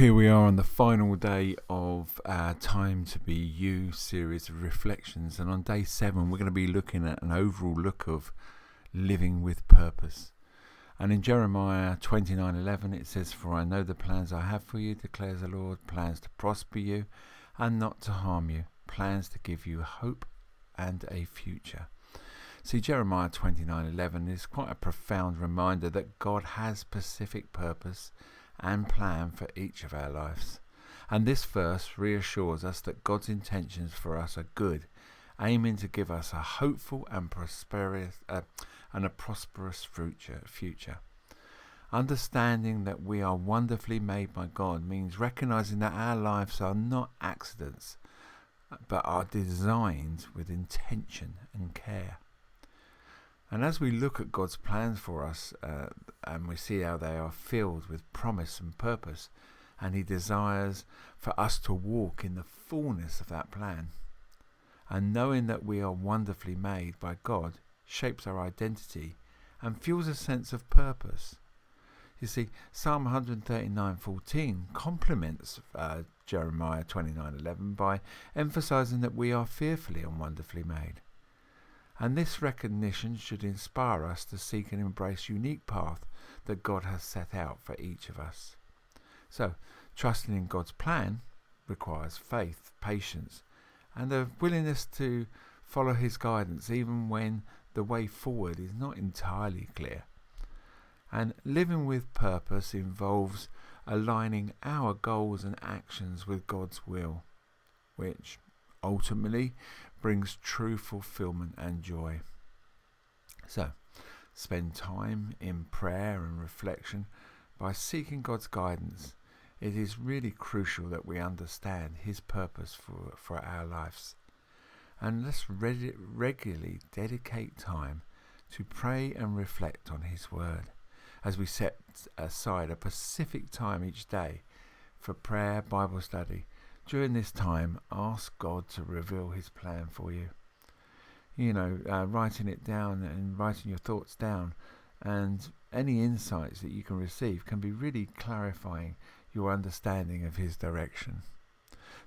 here we are on the final day of our Time to Be You series of reflections, and on day 7 we're going to be looking at an overall look of living with purpose. And in Jeremiah 29:11 it says, "For I know the plans I have for you, declares the Lord, plans to prosper you and not to harm you, plans to give you hope and a future." See, Jeremiah 29:11 is quite a profound reminder that God has specific purpose and plan for each of our lives. And this verse reassures us that God's intentions for us are good, aiming to give us a hopeful and prosperous future. Understanding that we are wonderfully made by God means recognizing that our lives are not accidents, but are designed with intention and care. And as we look at God's plans for us, and we see how they are filled with promise and purpose, and He desires for us to walk in the fullness of that plan. And knowing that we are wonderfully made by God shapes our identity and fuels a sense of purpose. You see, Psalm 139:14 complements Jeremiah 29:11 by emphasizing that we are fearfully and wonderfully made. And this recognition should inspire us to seek and embrace the unique path that God has set out for each of us. So, trusting in God's plan requires faith, patience, and a willingness to follow His guidance even when the way forward is not entirely clear. And living with purpose involves aligning our goals and actions with God's will, which ultimately brings true fulfillment and joy. So, spend time in prayer and reflection by seeking God's guidance. It is really crucial that we understand His purpose for our lives. And let's regularly dedicate time to pray and reflect on His word, as we set aside a specific time each day for prayer, Bible study. During this time, ask God to reveal His plan for you. Writing it down and writing your thoughts down, and any insights that you can receive can be really clarifying your understanding of His direction.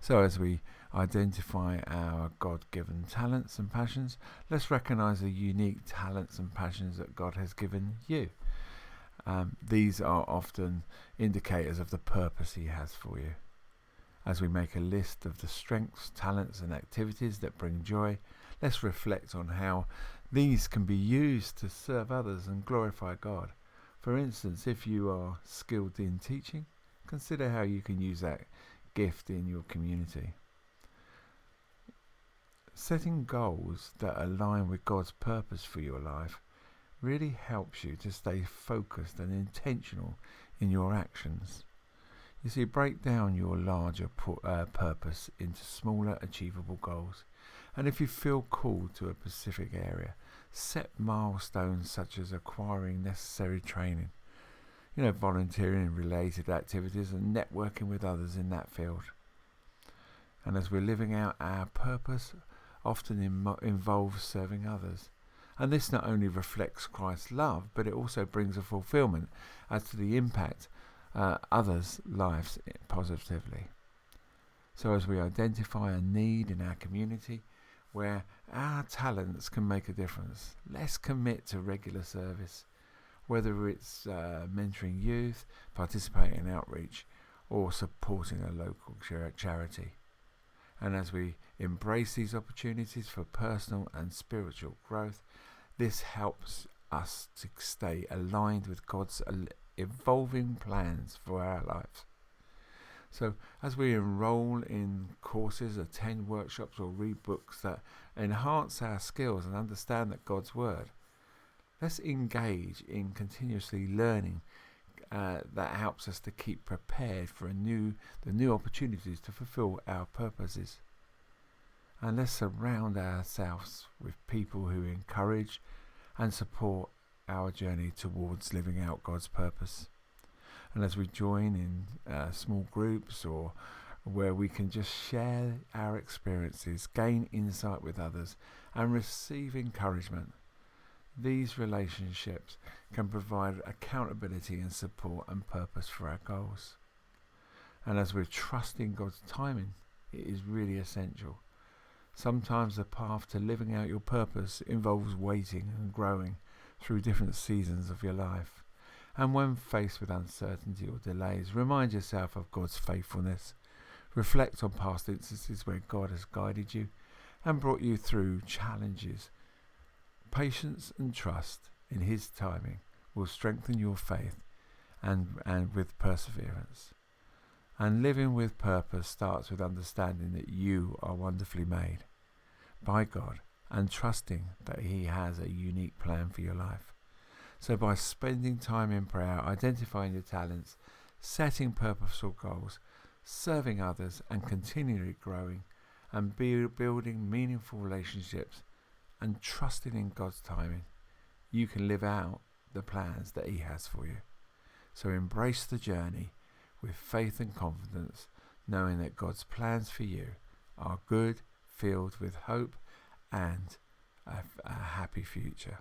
So as we identify our God-given talents and passions, let's recognize the unique talents and passions that God has given you. These are often indicators of the purpose He has for you. As we make a list of the strengths, talents and activities that bring joy, let's reflect on how these can be used to serve others and glorify God. For instance, if you are skilled in teaching, consider how you can use that gift in your community. Setting goals that align with God's purpose for your life really helps you to stay focused and intentional in your actions. You see, break down your larger purpose into smaller achievable goals. And if you feel called to a specific area, set milestones such as acquiring necessary training, volunteering in related activities and networking with others in that field. And as we're living out our purpose, often involves serving others. And this not only reflects Christ's love, but it also brings a fulfillment as to the impact others' lives positively. So as we identify a need in our community where our talents can make a difference, let's commit to regular service, whether it's mentoring youth, participating in outreach, or supporting a local charity. And as we embrace these opportunities for personal and spiritual growth, this helps us to stay aligned with God's evolving plans for our lives. So as we enroll in courses, attend workshops or read books that enhance our skills and understand that God's word, let's engage in continuously learning that helps us to keep prepared for the new opportunities to fulfill our purposes. And let's surround ourselves with people who encourage and support our journey towards living out God's purpose. And as we join in small groups or where we can just share our experiences, gain insight with others and receive encouragement, these relationships can provide accountability and support and purpose for our goals. And as we're trusting God's timing, it is really essential. Sometimes the path to living out your purpose involves waiting and growing through different seasons of your life. And when faced with uncertainty or delays, remind yourself of God's faithfulness. Reflect on past instances where God has guided you and brought you through challenges. Patience and trust in His timing will strengthen your faith and with perseverance. And living with purpose starts with understanding that you are wonderfully made by God and trusting that He has a unique plan for your life. So by spending time in prayer, identifying your talents, setting purposeful goals, serving others and continually growing and building meaningful relationships and trusting in God's timing, you can live out the plans that He has for you. So embrace the journey with faith and confidence, knowing that God's plans for you are good, filled with hope and a happy future.